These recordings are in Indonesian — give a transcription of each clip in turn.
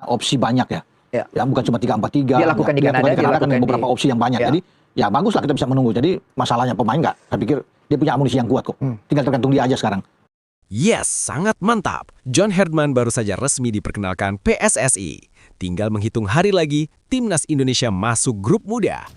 opsi banyak ya. Ya bukan cuma 3-4-3. Dia lakukan di Kanada, dia lakukan beberapa opsi yang banyak. Jadi ya bagus lah kita bisa menunggu. Jadi masalahnya pemain nggak. Saya pikir dia punya amunisi yang kuat kok. Tinggal tergantung dia aja sekarang. Yes, sangat mantap. John Herdman baru saja resmi diperkenalkan PSSI. Tinggal menghitung hari lagi, Timnas Indonesia masuk grup muda.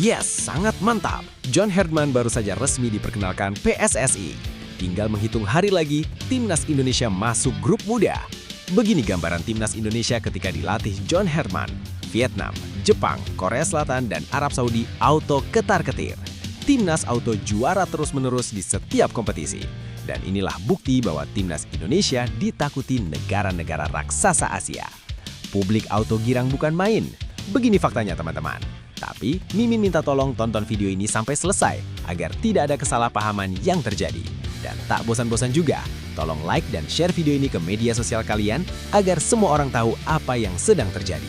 Yes, sangat mantap. John Herdman baru saja resmi diperkenalkan PSSI. Tinggal menghitung hari lagi, Timnas Indonesia masuk grup muda. Begini gambaran Timnas Indonesia ketika dilatih John Herdman. Vietnam, Jepang, Korea Selatan, dan Arab Saudi auto ketar-ketir. Timnas auto juara terus-menerus di setiap kompetisi. Dan inilah bukti bahwa Timnas Indonesia ditakuti negara-negara raksasa Asia. Publik auto girang bukan main. Begini faktanya teman-teman. Tapi, Mimin minta tolong tonton video ini sampai selesai agar tidak ada kesalahpahaman yang terjadi. Dan tak bosan-bosan juga, tolong like dan share video ini ke media sosial kalian agar semua orang tahu apa yang sedang terjadi.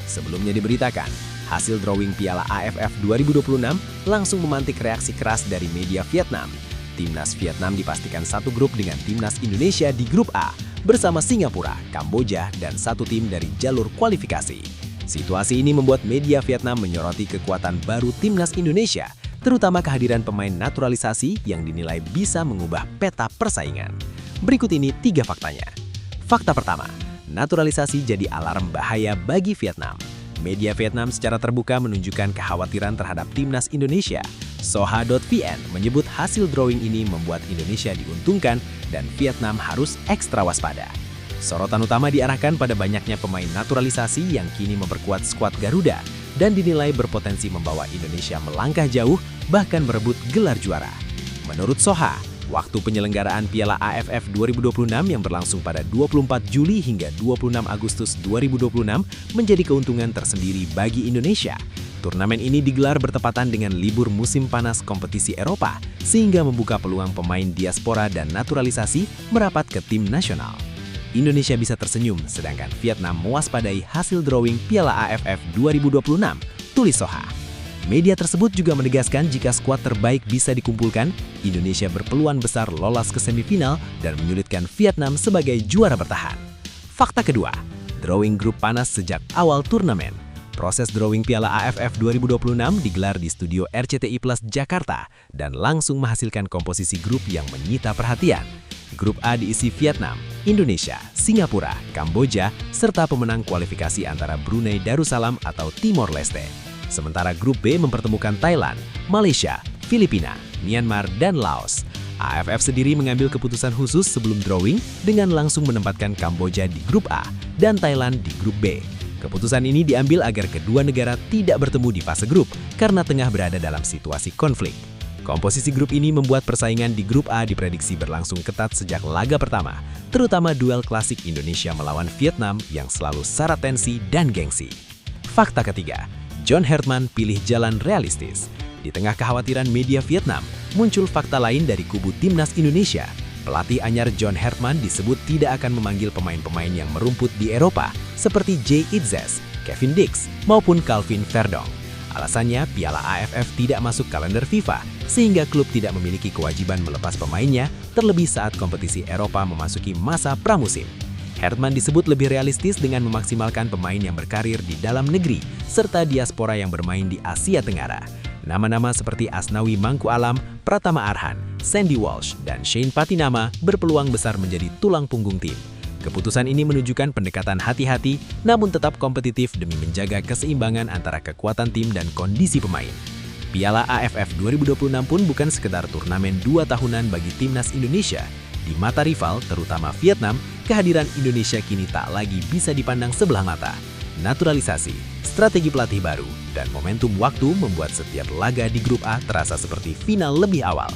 Sebelumnya diberitakan, hasil drawing Piala AFF 2026 langsung memantik reaksi keras dari media Vietnam. Timnas Vietnam dipastikan satu grup dengan Timnas Indonesia di grup A bersama Singapura, Kamboja, dan satu tim dari jalur kualifikasi. Situasi ini membuat media Vietnam menyoroti kekuatan baru Timnas Indonesia, terutama kehadiran pemain naturalisasi yang dinilai bisa mengubah peta persaingan. Berikut ini 3 faktanya. Fakta pertama, naturalisasi jadi alarm bahaya bagi Vietnam. Media Vietnam secara terbuka menunjukkan kekhawatiran terhadap Timnas Indonesia. Soha.vn menyebut hasil drawing ini membuat Indonesia diuntungkan dan Vietnam harus ekstra waspada. Sorotan utama diarahkan pada banyaknya pemain naturalisasi yang kini memperkuat skuad Garuda dan dinilai berpotensi membawa Indonesia melangkah jauh bahkan merebut gelar juara. Menurut Soha, waktu penyelenggaraan Piala AFF 2026 yang berlangsung pada 24 Juli hingga 26 Agustus 2026 menjadi keuntungan tersendiri bagi Indonesia. Turnamen ini digelar bertepatan dengan libur musim panas kompetisi Eropa sehingga membuka peluang pemain diaspora dan naturalisasi merapat ke tim nasional. Indonesia bisa tersenyum, sedangkan Vietnam mewaspadai hasil drawing Piala AFF 2026, tulis Soha. Media tersebut juga menegaskan jika skuad terbaik bisa dikumpulkan, Indonesia berpeluang besar lolos ke semifinal dan menyulitkan Vietnam sebagai juara bertahan. Fakta kedua, drawing grup panas sejak awal turnamen. Proses drawing Piala AFF 2026 digelar di studio RCTI Plus Jakarta dan langsung menghasilkan komposisi grup yang menyita perhatian. Grup A diisi Vietnam, Indonesia, Singapura, Kamboja, serta pemenang kualifikasi antara Brunei Darussalam atau Timor Leste. Sementara grup B mempertemukan Thailand, Malaysia, Filipina, Myanmar, dan Laos. AFF sendiri mengambil keputusan khusus sebelum drawing dengan langsung menempatkan Kamboja di grup A dan Thailand di grup B. Keputusan ini diambil agar kedua negara tidak bertemu di fase grup karena tengah berada dalam situasi konflik. Komposisi grup ini membuat persaingan di grup A diprediksi berlangsung ketat sejak laga pertama, terutama duel klasik Indonesia melawan Vietnam yang selalu syarat tensi dan gengsi. Fakta ketiga, John Herdman pilih jalan realistis. Di tengah kekhawatiran media Vietnam, muncul fakta lain dari kubu Timnas Indonesia. Pelatih anyar John Herdman disebut tidak akan memanggil pemain-pemain yang merumput di Eropa seperti Jay Itzes, Kevin Dix, maupun Calvin Verdong. Alasannya, Piala AFF tidak masuk kalender FIFA, sehingga klub tidak memiliki kewajiban melepas pemainnya, terlebih saat kompetisi Eropa memasuki masa pramusim. Herdman disebut lebih realistis dengan memaksimalkan pemain yang berkarir di dalam negeri, serta diaspora yang bermain di Asia Tenggara. Nama-nama seperti Asnawi Mangku Alam, Pratama Arhan, Sandy Walsh, dan Shane Patinama berpeluang besar menjadi tulang punggung tim. Keputusan ini menunjukkan pendekatan hati-hati, namun tetap kompetitif demi menjaga keseimbangan antara kekuatan tim dan kondisi pemain. Piala AFF 2026 pun bukan sekedar turnamen 2 tahunan bagi Timnas Indonesia. Di mata rival, terutama Vietnam, kehadiran Indonesia kini tak lagi bisa dipandang sebelah mata. Naturalisasi, strategi pelatih baru, dan momentum waktu membuat setiap laga di grup A terasa seperti final lebih awal.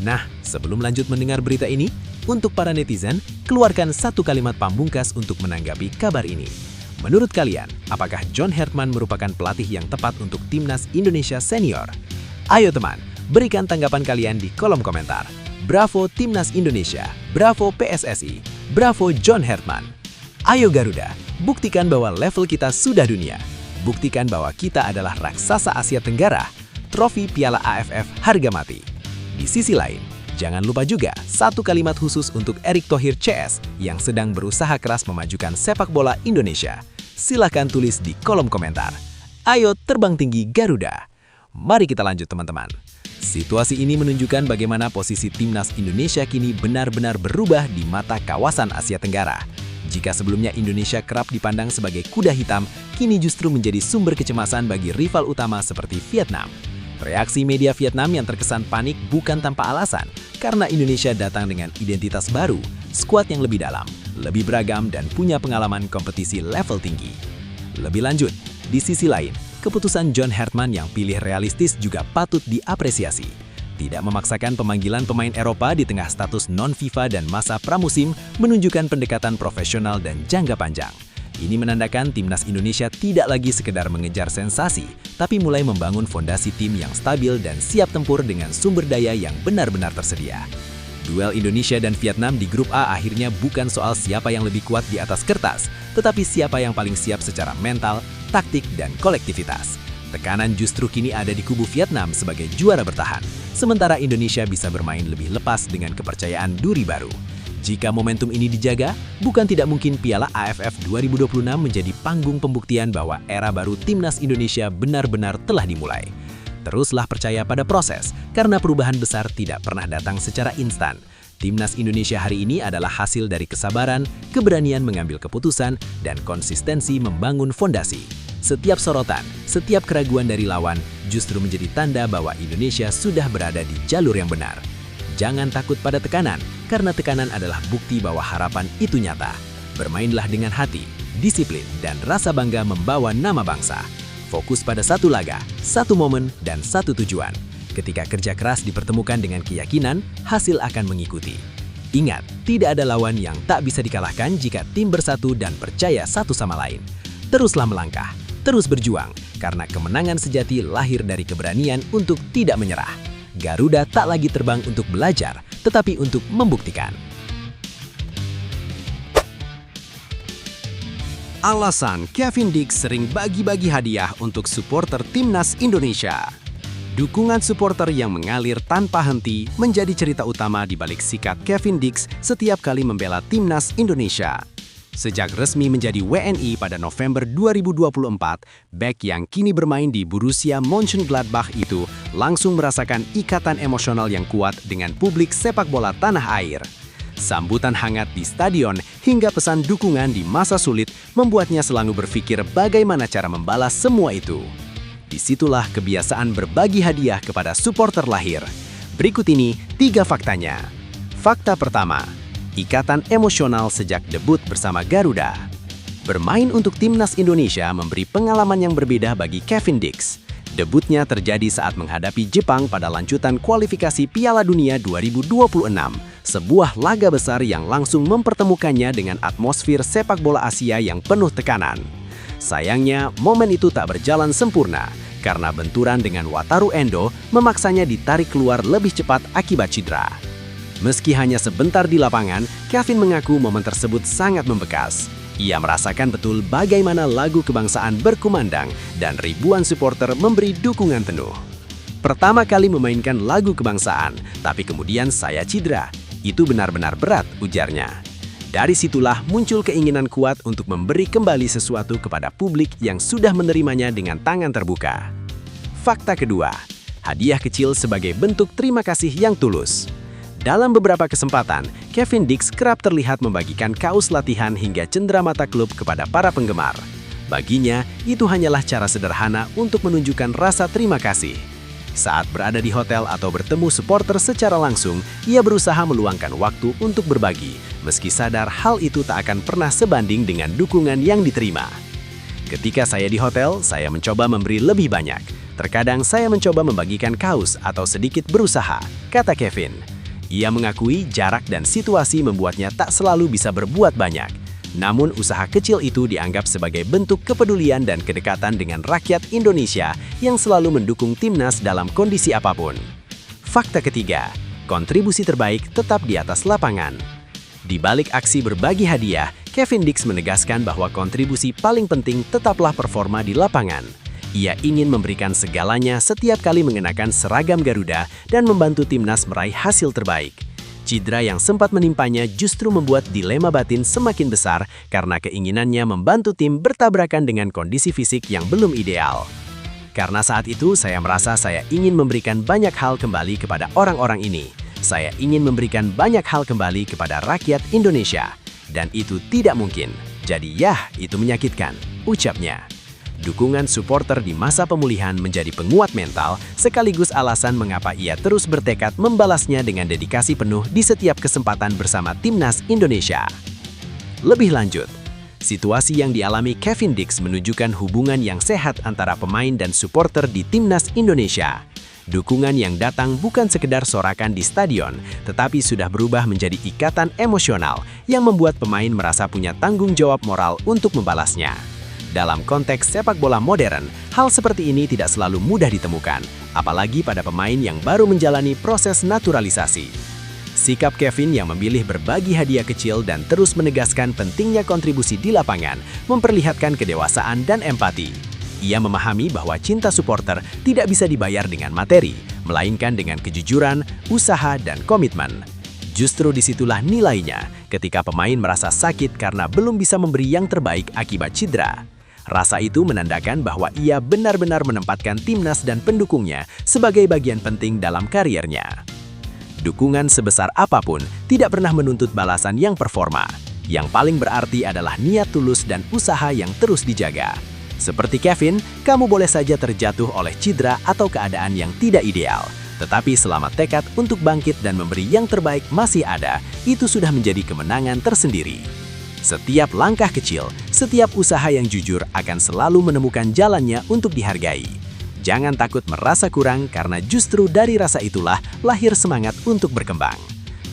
Nah, sebelum lanjut mendengar berita ini, untuk para netizen, keluarkan satu kalimat pamungkas untuk menanggapi kabar ini. Menurut kalian, apakah John Herdman merupakan pelatih yang tepat untuk Timnas Indonesia Senior? Ayo teman, berikan tanggapan kalian di kolom komentar. Bravo Timnas Indonesia, bravo PSSI. Bravo John Herdman. Ayo Garuda, buktikan bahwa level kita sudah dunia. Buktikan bahwa kita adalah raksasa Asia Tenggara. Trofi Piala AFF harga mati. Di sisi lain, jangan lupa juga satu kalimat khusus untuk Erick Thohir CS yang sedang berusaha keras memajukan sepak bola Indonesia. Silahkan tulis di kolom komentar. Ayo terbang tinggi Garuda. Mari kita lanjut teman-teman. Situasi ini menunjukkan bagaimana posisi timnas Indonesia kini benar-benar berubah di mata kawasan Asia Tenggara. Jika sebelumnya Indonesia kerap dipandang sebagai kuda hitam, kini justru menjadi sumber kecemasan bagi rival utama seperti Vietnam. Reaksi media Vietnam yang terkesan panik bukan tanpa alasan, karena Indonesia datang dengan identitas baru, skuad yang lebih dalam, lebih beragam dan punya pengalaman kompetisi level tinggi. Lebih lanjut, di sisi lain, keputusan John Herdman yang pilih realistis juga patut diapresiasi. Tidak memaksakan pemanggilan pemain Eropa di tengah status non-FIFA dan masa pramusim menunjukkan pendekatan profesional dan jangka panjang. Ini menandakan timnas Indonesia tidak lagi sekedar mengejar sensasi, tapi mulai membangun fondasi tim yang stabil dan siap tempur dengan sumber daya yang benar-benar tersedia. Duel Indonesia dan Vietnam di grup A akhirnya bukan soal siapa yang lebih kuat di atas kertas, tetapi siapa yang paling siap secara mental, taktik, dan kolektivitas. Tekanan justru kini ada di kubu Vietnam sebagai juara bertahan, sementara Indonesia bisa bermain lebih lepas dengan kepercayaan duri baru. Jika momentum ini dijaga, bukan tidak mungkin Piala AFF 2026 menjadi panggung pembuktian bahwa era baru timnas Indonesia benar-benar telah dimulai. Teruslah percaya pada proses, karena perubahan besar tidak pernah datang secara instan. Timnas Indonesia hari ini adalah hasil dari kesabaran, keberanian mengambil keputusan, dan konsistensi membangun fondasi. Setiap sorotan, setiap keraguan dari lawan justru menjadi tanda bahwa Indonesia sudah berada di jalur yang benar. Jangan takut pada tekanan, karena tekanan adalah bukti bahwa harapan itu nyata. Bermainlah dengan hati, disiplin, dan rasa bangga membawa nama bangsa. Fokus pada satu laga, satu momen, dan satu tujuan. Ketika kerja keras dipertemukan dengan keyakinan, hasil akan mengikuti. Ingat, tidak ada lawan yang tak bisa dikalahkan jika tim bersatu dan percaya satu sama lain. Teruslah melangkah, terus berjuang, karena kemenangan sejati lahir dari keberanian untuk tidak menyerah. Garuda tak lagi terbang untuk belajar, tetapi untuk membuktikan. Alasan Kevin Dix sering bagi-bagi hadiah untuk supporter timnas Indonesia. Dukungan supporter yang mengalir tanpa henti menjadi cerita utama di balik sikap Kevin Dix setiap kali membela timnas Indonesia. Sejak resmi menjadi WNI pada November 2024, bek yang kini bermain di Borussia Mönchengladbach itu langsung merasakan ikatan emosional yang kuat dengan publik sepak bola tanah air. Sambutan hangat di stadion hingga pesan dukungan di masa sulit membuatnya selalu berpikir bagaimana cara membalas semua itu. Disitulah kebiasaan berbagi hadiah kepada supporter lahir. Berikut ini 3 faktanya. Fakta pertama, ikatan emosional sejak debut bersama Garuda. Bermain untuk timnas Indonesia memberi pengalaman yang berbeda bagi Kevin Dix. Debutnya terjadi saat menghadapi Jepang pada lanjutan kualifikasi Piala Dunia 2026, sebuah laga besar yang langsung mempertemukannya dengan atmosfer sepak bola Asia yang penuh tekanan. Sayangnya, momen itu tak berjalan sempurna, karena benturan dengan Wataru Endo memaksanya ditarik keluar lebih cepat akibat cedera. Meski hanya sebentar di lapangan, Kevin mengaku momen tersebut sangat membekas. Ia merasakan betul bagaimana lagu kebangsaan berkumandang dan ribuan supporter memberi dukungan penuh. Pertama kali memainkan lagu kebangsaan, tapi kemudian saya cedera. Itu benar-benar berat, ujarnya. Dari situlah muncul keinginan kuat untuk memberi kembali sesuatu kepada publik yang sudah menerimanya dengan tangan terbuka. Fakta kedua, hadiah kecil sebagai bentuk terima kasih yang tulus. Dalam beberapa kesempatan, Kevin Dix kerap terlihat membagikan kaos latihan hingga cenderamata klub kepada para penggemar. Baginya, itu hanyalah cara sederhana untuk menunjukkan rasa terima kasih. Saat berada di hotel atau bertemu supporter secara langsung, ia berusaha meluangkan waktu untuk berbagi, meski sadar hal itu tak akan pernah sebanding dengan dukungan yang diterima. Ketika saya di hotel, saya mencoba memberi lebih banyak. Terkadang saya mencoba membagikan kaos atau sedikit berusaha, kata Kevin. Ia mengakui jarak dan situasi membuatnya tak selalu bisa berbuat banyak. Namun usaha kecil itu dianggap sebagai bentuk kepedulian dan kedekatan dengan rakyat Indonesia yang selalu mendukung timnas dalam kondisi apapun. Fakta ketiga, kontribusi terbaik tetap di atas lapangan. Di balik aksi berbagi hadiah, Kevin Dix menegaskan bahwa kontribusi paling penting tetaplah performa di lapangan. Ia ingin memberikan segalanya setiap kali mengenakan seragam Garuda dan membantu timnas meraih hasil terbaik. Cedera yang sempat menimpanya justru membuat dilema batin semakin besar karena keinginannya membantu tim bertabrakan dengan kondisi fisik yang belum ideal. Karena saat itu saya merasa saya ingin memberikan banyak hal kembali kepada orang-orang ini. Saya ingin memberikan banyak hal kembali kepada rakyat Indonesia. Dan itu tidak mungkin. Jadi ya, itu menyakitkan, ucapnya. Dukungan supporter di masa pemulihan menjadi penguat mental, sekaligus alasan mengapa ia terus bertekad membalasnya dengan dedikasi penuh di setiap kesempatan bersama timnas Indonesia. Lebih lanjut, situasi yang dialami Kevin Dix menunjukkan hubungan yang sehat antara pemain dan supporter di timnas Indonesia. Dukungan yang datang bukan sekedar sorakan di stadion, tetapi sudah berubah menjadi ikatan emosional yang membuat pemain merasa punya tanggung jawab moral untuk membalasnya. Dalam konteks sepak bola modern, hal seperti ini tidak selalu mudah ditemukan, apalagi pada pemain yang baru menjalani proses naturalisasi. Sikap Kevin yang memilih berbagi hadiah kecil dan terus menegaskan pentingnya kontribusi di lapangan memperlihatkan kedewasaan dan empati. Ia memahami bahwa cinta supporter tidak bisa dibayar dengan materi, melainkan dengan kejujuran, usaha, dan komitmen. Justru disitulah nilainya ketika pemain merasa sakit karena belum bisa memberi yang terbaik akibat cedera. Rasa itu menandakan bahwa ia benar-benar menempatkan timnas dan pendukungnya sebagai bagian penting dalam kariernya. Dukungan sebesar apapun tidak pernah menuntut balasan yang performa. Yang paling berarti adalah niat tulus dan usaha yang terus dijaga. Seperti Kevin, kamu boleh saja terjatuh oleh cedera atau keadaan yang tidak ideal. Tetapi selama tekad untuk bangkit dan memberi yang terbaik masih ada, itu sudah menjadi kemenangan tersendiri. Setiap langkah kecil, setiap usaha yang jujur akan selalu menemukan jalannya untuk dihargai. Jangan takut merasa kurang karena justru dari rasa itulah lahir semangat untuk berkembang.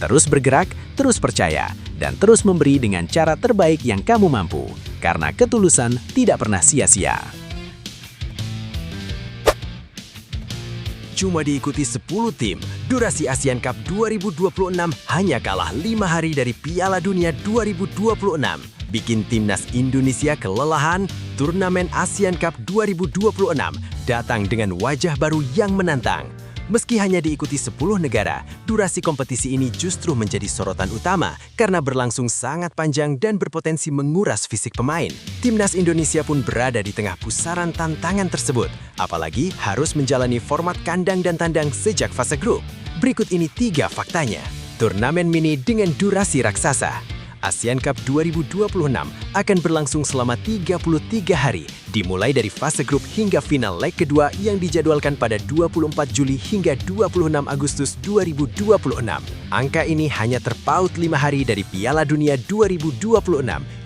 Terus bergerak, terus percaya, dan terus memberi dengan cara terbaik yang kamu mampu. Karena ketulusan tidak pernah sia-sia. Cuma diikuti 10 tim, durasi Asian Cup 2026 hanya kalah 5 hari dari Piala Dunia 2026. Bikin timnas Indonesia kelelahan, turnamen Asian Cup 2026 datang dengan wajah baru yang menantang. Meski hanya diikuti 10 negara, durasi kompetisi ini justru menjadi sorotan utama karena berlangsung sangat panjang dan berpotensi menguras fisik pemain. Timnas Indonesia pun berada di tengah pusaran tantangan tersebut, apalagi harus menjalani format kandang dan tandang sejak fase grup. Berikut ini 3 faktanya. Turnamen mini dengan durasi raksasa. Asian Cup 2026 akan berlangsung selama 33 hari, dimulai dari fase grup hingga final leg kedua yang dijadwalkan pada 24 Juli hingga 26 Agustus 2026. Angka ini hanya terpaut 5 hari dari Piala Dunia 2026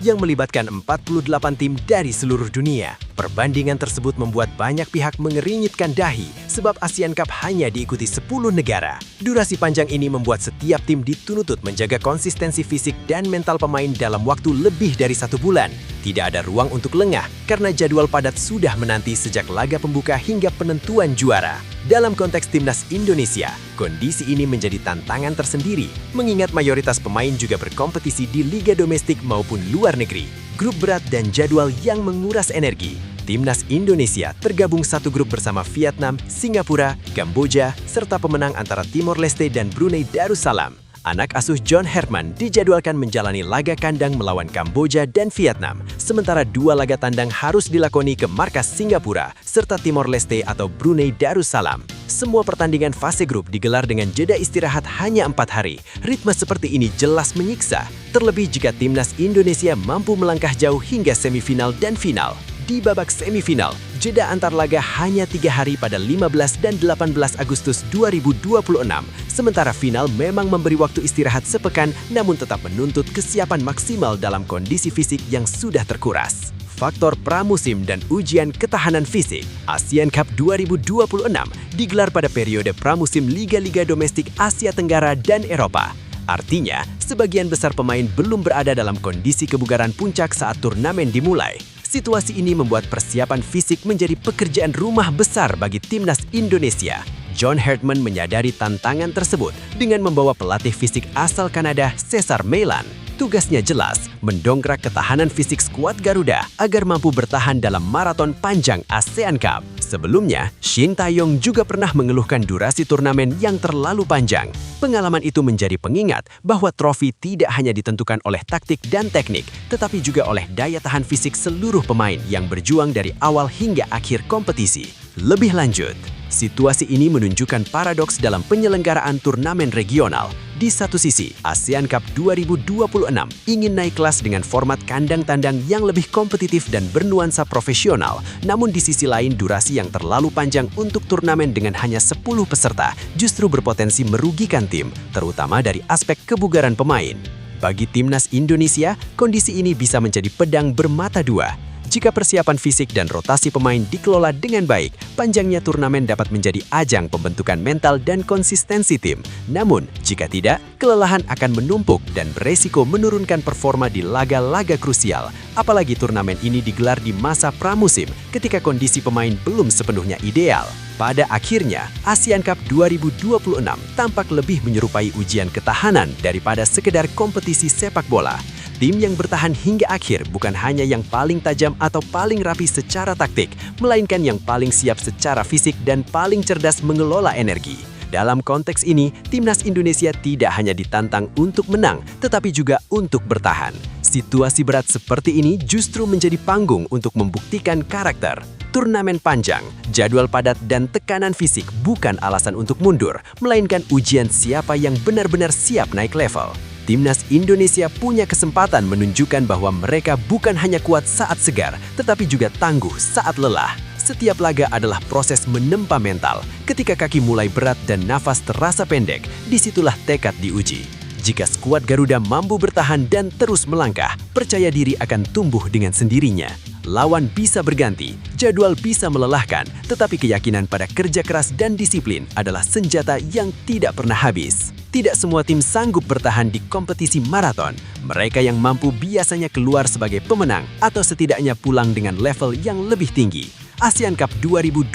yang melibatkan 48 tim dari seluruh dunia. Perbandingan tersebut membuat banyak pihak mengeringitkan dahi sebab Asian Cup hanya diikuti 10 negara. Durasi panjang ini membuat setiap tim dituntut menjaga konsistensi fisik dan mental pemain dalam waktu lebih dari 1 bulan. Tidak ada ruang untuk lengah karena jadwal padat sudah menanti sejak laga pembuka hingga penentuan juara. Dalam konteks timnas Indonesia, kondisi ini menjadi tantangan tersendiri mengingat mayoritas pemain juga berkompetisi di liga domestik maupun luar negeri. Grup berat dan jadwal yang menguras energi. Timnas Indonesia tergabung satu grup bersama Vietnam, Singapura, Kamboja, serta pemenang antara Timor Leste dan Brunei Darussalam. Anak asuh John Herdman dijadwalkan menjalani laga kandang melawan Kamboja dan Vietnam, sementara 2 laga tandang harus dilakoni ke markas Singapura, serta Timor Leste atau Brunei Darussalam. Semua pertandingan fase grup digelar dengan jeda istirahat hanya 4 hari. Ritme seperti ini jelas menyiksa, terlebih jika timnas Indonesia mampu melangkah jauh hingga semifinal dan final. Di babak semifinal, jeda antar laga hanya 3 hari pada 15 dan 18 Agustus 2026. Sementara final memang memberi waktu istirahat sepekan namun tetap menuntut kesiapan maksimal dalam kondisi fisik yang sudah terkuras. Faktor pramusim dan ujian ketahanan fisik, Asian Cup 2026 digelar pada periode pramusim liga-liga domestik Asia Tenggara dan Eropa. Artinya, sebagian besar pemain belum berada dalam kondisi kebugaran puncak saat turnamen dimulai. Situasi ini membuat persiapan fisik menjadi pekerjaan rumah besar bagi timnas Indonesia. John Herdman menyadari tantangan tersebut dengan membawa pelatih fisik asal Kanada, Cesar Meilan. Tugasnya jelas, mendongkrak ketahanan fisik skuad Garuda agar mampu bertahan dalam maraton panjang ASEAN Cup. Sebelumnya, Shin Tae-yong juga pernah mengeluhkan durasi turnamen yang terlalu panjang. Pengalaman itu menjadi pengingat bahwa trofi tidak hanya ditentukan oleh taktik dan teknik, tetapi juga oleh daya tahan fisik seluruh pemain yang berjuang dari awal hingga akhir kompetisi. Lebih lanjut, situasi ini menunjukkan paradoks dalam penyelenggaraan turnamen regional. Di satu sisi, ASEAN Cup 2026 ingin naik kelas dengan format kandang tandang yang lebih kompetitif dan bernuansa profesional. Namun di sisi lain, durasi yang terlalu panjang untuk turnamen dengan hanya 10 peserta justru berpotensi merugikan tim, terutama dari aspek kebugaran pemain. Bagi timnas Indonesia, kondisi ini bisa menjadi pedang bermata dua. Jika persiapan fisik dan rotasi pemain dikelola dengan baik, panjangnya turnamen dapat menjadi ajang pembentukan mental dan konsistensi tim. Namun, jika tidak, kelelahan akan menumpuk dan beresiko menurunkan performa di laga-laga krusial. Apalagi turnamen ini digelar di masa pramusim ketika kondisi pemain belum sepenuhnya ideal. Pada akhirnya, ASEAN Cup 2026 tampak lebih menyerupai ujian ketahanan daripada sekedar kompetisi sepak bola. Tim yang bertahan hingga akhir bukan hanya yang paling tajam atau paling rapi secara taktik, melainkan yang paling siap secara fisik dan paling cerdas mengelola energi. Dalam konteks ini, timnas Indonesia tidak hanya ditantang untuk menang, tetapi juga untuk bertahan. Situasi berat seperti ini justru menjadi panggung untuk membuktikan karakter. Turnamen panjang, jadwal padat, dan tekanan fisik bukan alasan untuk mundur, melainkan ujian siapa yang benar-benar siap naik level. Timnas Indonesia punya kesempatan menunjukkan bahwa mereka bukan hanya kuat saat segar, tetapi juga tangguh saat lelah. Setiap laga adalah proses menempa mental. Ketika kaki mulai berat dan nafas terasa pendek, disitulah tekad diuji. Jika skuad Garuda mampu bertahan dan terus melangkah, percaya diri akan tumbuh dengan sendirinya. Lawan bisa berganti, jadwal bisa melelahkan, tetapi keyakinan pada kerja keras dan disiplin adalah senjata yang tidak pernah habis. Tidak semua tim sanggup bertahan di kompetisi maraton. Mereka yang mampu biasanya keluar sebagai pemenang atau setidaknya pulang dengan level yang lebih tinggi. ASEAN Cup 2026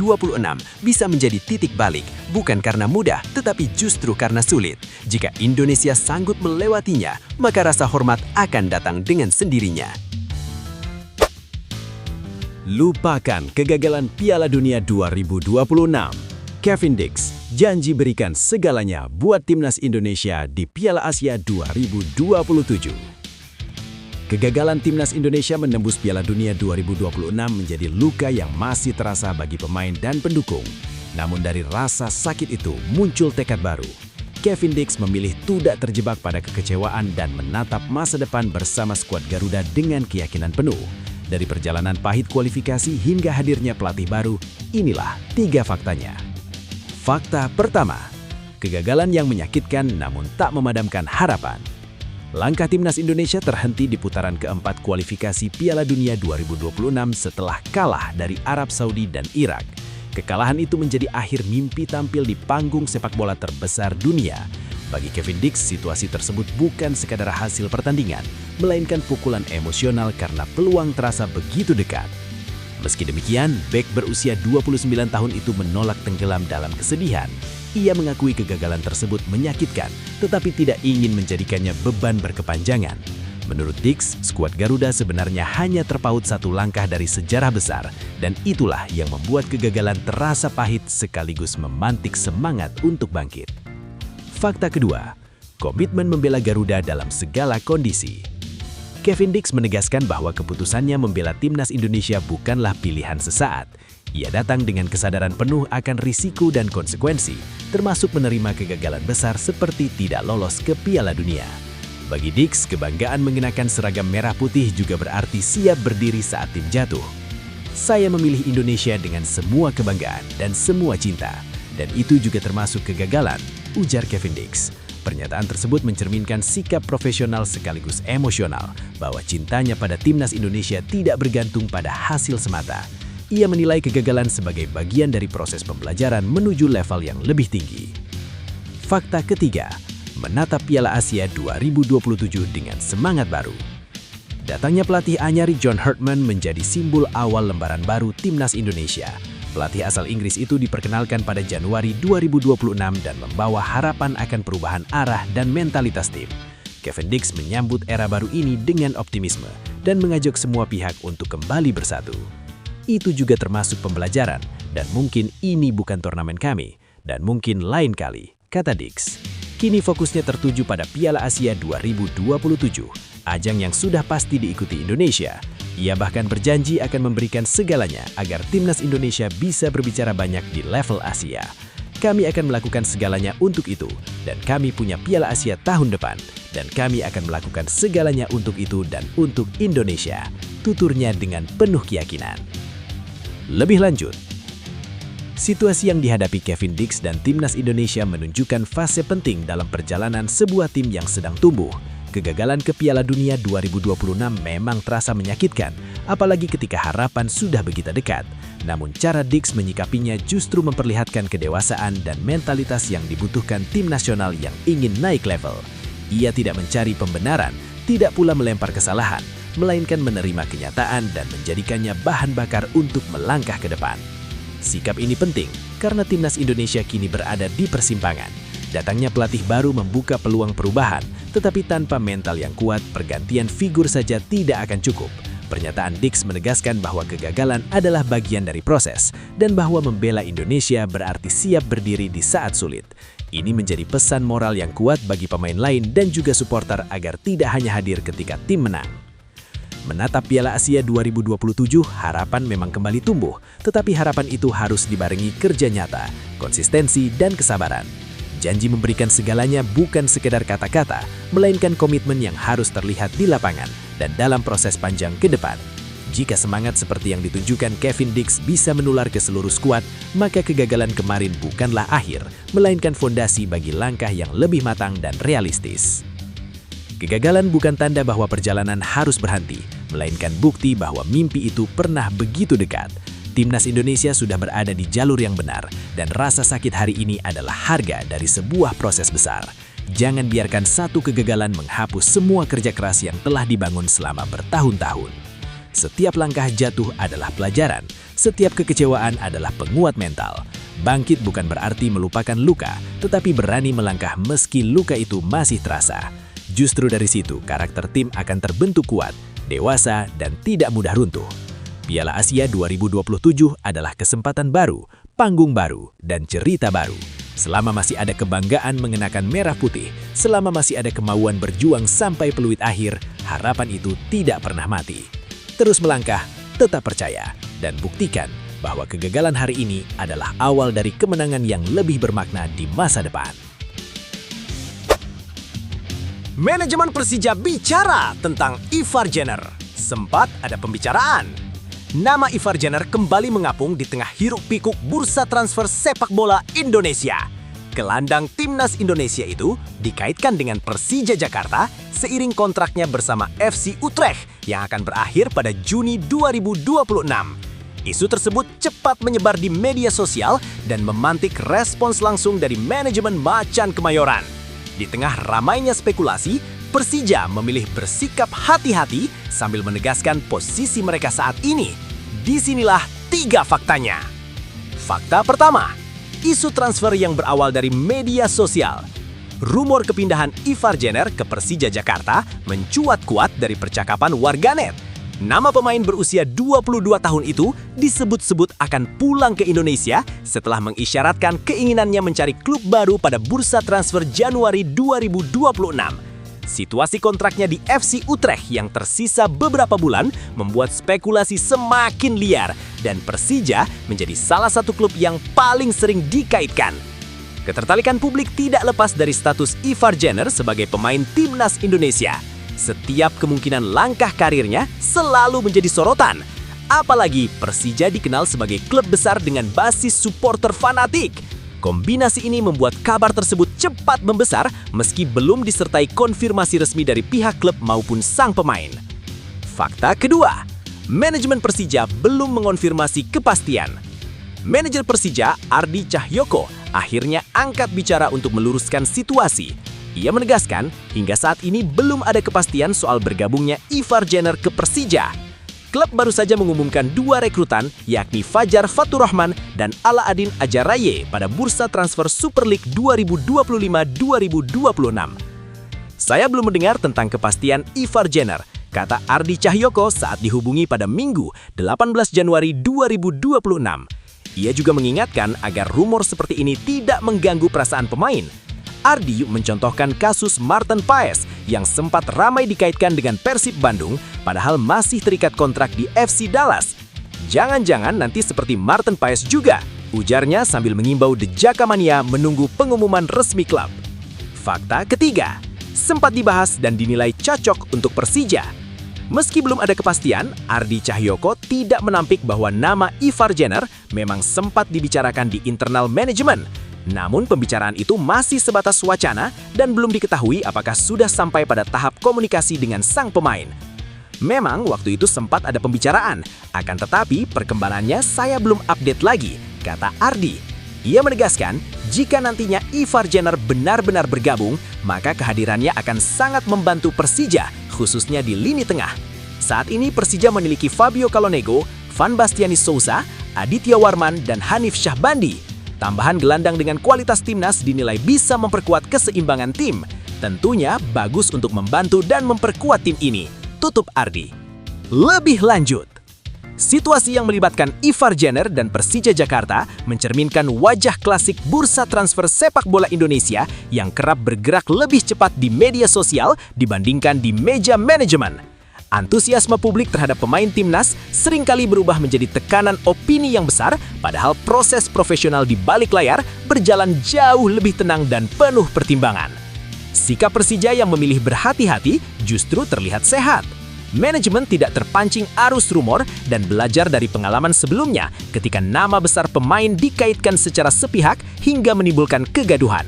bisa menjadi titik balik, bukan karena mudah, tetapi justru karena sulit. Jika Indonesia sanggup melewatinya, maka rasa hormat akan datang dengan sendirinya. Lupakan kegagalan Piala Dunia 2026. Kevin Dix janji berikan segalanya buat timnas Indonesia di Piala Asia 2027. Kegagalan timnas Indonesia menembus Piala Dunia 2026 menjadi luka yang masih terasa bagi pemain dan pendukung. Namun dari rasa sakit itu muncul tekad baru. Kevin Dix memilih tidak terjebak pada kekecewaan dan menatap masa depan bersama skuad Garuda dengan keyakinan penuh. Dari perjalanan pahit kualifikasi hingga hadirnya pelatih baru, inilah 3 faktanya. Fakta pertama, kegagalan yang menyakitkan namun tak memadamkan harapan. Langkah timnas Indonesia terhenti di putaran keempat kualifikasi Piala Dunia 2026 setelah kalah dari Arab Saudi dan Irak. Kekalahan itu menjadi akhir mimpi tampil di panggung sepak bola terbesar dunia. Bagi Kevin Dix, situasi tersebut bukan sekadar hasil pertandingan, melainkan pukulan emosional karena peluang terasa begitu dekat. Meski demikian, bek berusia 29 tahun itu menolak tenggelam dalam kesedihan. Ia mengakui kegagalan tersebut menyakitkan, tetapi tidak ingin menjadikannya beban berkepanjangan. Menurut Dix, skuad Garuda sebenarnya hanya terpaut 1 langkah dari sejarah besar, dan itulah yang membuat kegagalan terasa pahit sekaligus memantik semangat untuk bangkit. Fakta kedua, komitmen membela Garuda dalam segala kondisi. Kevin Dix menegaskan bahwa keputusannya membela timnas Indonesia bukanlah pilihan sesaat. Ia datang dengan kesadaran penuh akan risiko dan konsekuensi, termasuk menerima kegagalan besar seperti tidak lolos ke Piala Dunia. Bagi Dix, kebanggaan mengenakan seragam merah putih juga berarti siap berdiri saat tim jatuh. Saya memilih Indonesia dengan semua kebanggaan dan semua cinta, dan itu juga termasuk kegagalan, ujar Kevin Dix. Pernyataan tersebut mencerminkan sikap profesional sekaligus emosional bahwa cintanya pada timnas Indonesia tidak bergantung pada hasil semata. Ia menilai kegagalan sebagai bagian dari proses pembelajaran menuju level yang lebih tinggi. Fakta ketiga, menatap Piala Asia 2027 dengan semangat baru. Datangnya pelatih anyar John Herdman menjadi simbol awal lembaran baru timnas Indonesia. Pelatih asal Inggris itu diperkenalkan pada Januari 2026 dan membawa harapan akan perubahan arah dan mentalitas tim. Kevin Dix menyambut era baru ini dengan optimisme dan mengajak semua pihak untuk kembali bersatu. Itu juga termasuk pembelajaran, dan mungkin ini bukan turnamen kami, dan mungkin lain kali, kata Dix. Kini fokusnya tertuju pada Piala Asia 2027, ajang yang sudah pasti diikuti Indonesia. Ia bahkan berjanji akan memberikan segalanya agar timnas Indonesia bisa berbicara banyak di level Asia. Kami akan melakukan segalanya untuk itu, dan kami punya Piala Asia tahun depan, dan kami akan melakukan segalanya untuk itu dan untuk Indonesia, tuturnya dengan penuh keyakinan. Lebih lanjut, situasi yang dihadapi Kevin Dix dan timnas Indonesia menunjukkan fase penting dalam perjalanan sebuah tim yang sedang tumbuh. Kegagalan ke Piala Dunia 2026 memang terasa menyakitkan, apalagi ketika harapan sudah begitu dekat. Namun cara Dix menyikapinya justru memperlihatkan kedewasaan dan mentalitas yang dibutuhkan tim nasional yang ingin naik level. Ia tidak mencari pembenaran, tidak pula melempar kesalahan, melainkan menerima kenyataan dan menjadikannya bahan bakar untuk melangkah ke depan. Sikap ini penting karena timnas Indonesia kini berada di persimpangan. Datangnya pelatih baru membuka peluang perubahan, tetapi tanpa mental yang kuat, pergantian figur saja tidak akan cukup. Pernyataan Dix menegaskan bahwa kegagalan adalah bagian dari proses, dan bahwa membela Indonesia berarti siap berdiri di saat sulit. Ini menjadi pesan moral yang kuat bagi pemain lain dan juga supporter agar tidak hanya hadir ketika tim menang. Menatap Piala Asia 2027, harapan memang kembali tumbuh, tetapi harapan itu harus dibarengi kerja nyata, konsistensi, dan kesabaran. Janji memberikan segalanya bukan sekedar kata-kata, melainkan komitmen yang harus terlihat di lapangan dan dalam proses panjang ke depan. Jika semangat seperti yang ditunjukkan Kevin Dix bisa menular ke seluruh skuad, maka kegagalan kemarin bukanlah akhir, melainkan fondasi bagi langkah yang lebih matang dan realistis. Kegagalan bukan tanda bahwa perjalanan harus berhenti, melainkan bukti bahwa mimpi itu pernah begitu dekat. Timnas Indonesia sudah berada di jalur yang benar, dan rasa sakit hari ini adalah harga dari sebuah proses besar. Jangan biarkan satu kegagalan menghapus semua kerja keras yang telah dibangun selama bertahun-tahun. Setiap langkah jatuh adalah pelajaran, setiap kekecewaan adalah penguat mental. Bangkit bukan berarti melupakan luka, tetapi berani melangkah meski luka itu masih terasa. Justru dari situ, karakter tim akan terbentuk kuat, dewasa, dan tidak mudah runtuh. Piala Asia 2027 adalah kesempatan baru, panggung baru, dan cerita baru. Selama masih ada kebanggaan mengenakan merah putih, selama masih ada kemauan berjuang sampai peluit akhir, harapan itu tidak pernah mati. Terus melangkah, tetap percaya, dan buktikan bahwa kegagalan hari ini adalah awal dari kemenangan yang lebih bermakna di masa depan. Manajemen Persija bicara tentang Ivar Jenner. Sempat ada pembicaraan. Nama Ivar Jenner kembali mengapung di tengah hiruk-pikuk bursa transfer sepak bola Indonesia. Gelandang timnas Indonesia itu dikaitkan dengan Persija Jakarta seiring kontraknya bersama FC Utrecht yang akan berakhir pada Juni 2026. Isu tersebut cepat menyebar di media sosial dan memantik respons langsung dari manajemen Macan Kemayoran. Di tengah ramainya spekulasi, Persija memilih bersikap hati-hati sambil menegaskan posisi mereka saat ini. Disinilah 3 faktanya. Fakta pertama, isu transfer yang berawal dari media sosial. Rumor kepindahan Ivar Jenner ke Persija Jakarta mencuat kuat dari percakapan warganet. Nama pemain berusia 22 tahun itu disebut-sebut akan pulang ke Indonesia setelah mengisyaratkan keinginannya mencari klub baru pada bursa transfer Januari 2026. Situasi kontraknya di FC Utrecht yang tersisa beberapa bulan membuat spekulasi semakin liar dan Persija menjadi salah satu klub yang paling sering dikaitkan. Ketertarikan publik tidak lepas dari status Ivar Jenner sebagai pemain timnas Indonesia. Setiap kemungkinan langkah karirnya selalu menjadi sorotan. Apalagi Persija dikenal sebagai klub besar dengan basis supporter fanatik. Kombinasi ini membuat kabar tersebut cepat membesar meski belum disertai konfirmasi resmi dari pihak klub maupun sang pemain. Fakta kedua, manajemen Persija belum mengonfirmasi kepastian. Manajer Persija, Ardi Cahyoko, akhirnya angkat bicara untuk meluruskan situasi. Ia menegaskan, hingga saat ini belum ada kepastian soal bergabungnya Ivar Jenner ke Persija. Klub baru saja mengumumkan 2 rekrutan, yakni Fajar Faturrahman dan Alaaddin Ajaraye pada bursa transfer Super League 2025-2026. Saya belum mendengar tentang kepastian Ivar Jenner, kata Ardi Cahyoko saat dihubungi pada Minggu, 18 Januari 2026. Ia juga mengingatkan agar rumor seperti ini tidak mengganggu perasaan pemain. Ardi mencontohkan kasus Maarten Paes yang sempat ramai dikaitkan dengan Persib Bandung, padahal masih terikat kontrak di FC Dallas. Jangan-jangan nanti seperti Maarten Paes juga, ujarnya sambil mengimbau The Jakamania menunggu pengumuman resmi klub. Fakta ketiga, sempat dibahas dan dinilai cocok untuk Persija. Meski belum ada kepastian, Ardi Cahyoko tidak menampik bahwa nama Ivar Jenner memang sempat dibicarakan di internal manajemen. Namun pembicaraan itu masih sebatas wacana dan belum diketahui apakah sudah sampai pada tahap komunikasi dengan sang pemain. Memang waktu itu sempat ada pembicaraan, akan tetapi perkembangannya saya belum update lagi, kata Ardi. Ia menegaskan, jika nantinya Ivar Jenner benar-benar bergabung, maka kehadirannya akan sangat membantu Persija, khususnya di lini tengah. Saat ini Persija memiliki Fabio Calonego, Van Bastiani Souza, Aditya Warman, dan Hanif Syahbandi. Tambahan gelandang dengan kualitas timnas dinilai bisa memperkuat keseimbangan tim. Tentunya bagus untuk membantu dan memperkuat tim ini, tutup Ardi. Lebih lanjut, situasi yang melibatkan Ivar Jenner dan Persija Jakarta mencerminkan wajah klasik bursa transfer sepak bola Indonesia yang kerap bergerak lebih cepat di media sosial dibandingkan di meja manajemen. Antusiasme publik terhadap pemain timnas seringkali berubah menjadi tekanan opini yang besar, padahal proses profesional di balik layar berjalan jauh lebih tenang dan penuh pertimbangan. Sikap Persija yang memilih berhati-hati justru terlihat sehat. Manajemen tidak terpancing arus rumor dan belajar dari pengalaman sebelumnya ketika nama besar pemain dikaitkan secara sepihak hingga menimbulkan kegaduhan.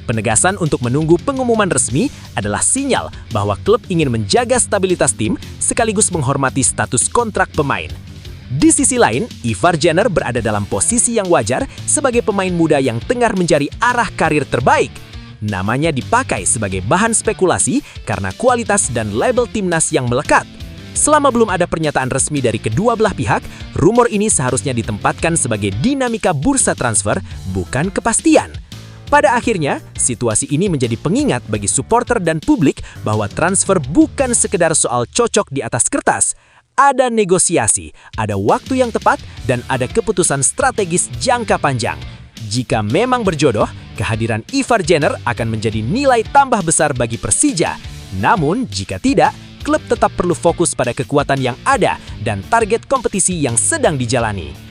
Penegasan untuk menunggu pengumuman resmi adalah sinyal bahwa klub ingin menjaga stabilitas tim sekaligus menghormati status kontrak pemain. Di sisi lain, Ivar Jenner berada dalam posisi yang wajar sebagai pemain muda yang tengah mencari arah karir terbaik. Namanya dipakai sebagai bahan spekulasi karena kualitas dan label timnas yang melekat. Selama belum ada pernyataan resmi dari kedua belah pihak, rumor ini seharusnya ditempatkan sebagai dinamika bursa transfer, bukan kepastian. Pada akhirnya, situasi ini menjadi pengingat bagi supporter dan publik bahwa transfer bukan sekedar soal cocok di atas kertas. Ada negosiasi, ada waktu yang tepat, dan ada keputusan strategis jangka panjang. Jika memang berjodoh, kehadiran Ivar Jenner akan menjadi nilai tambah besar bagi Persija. Namun, jika tidak, klub tetap perlu fokus pada kekuatan yang ada dan target kompetisi yang sedang dijalani.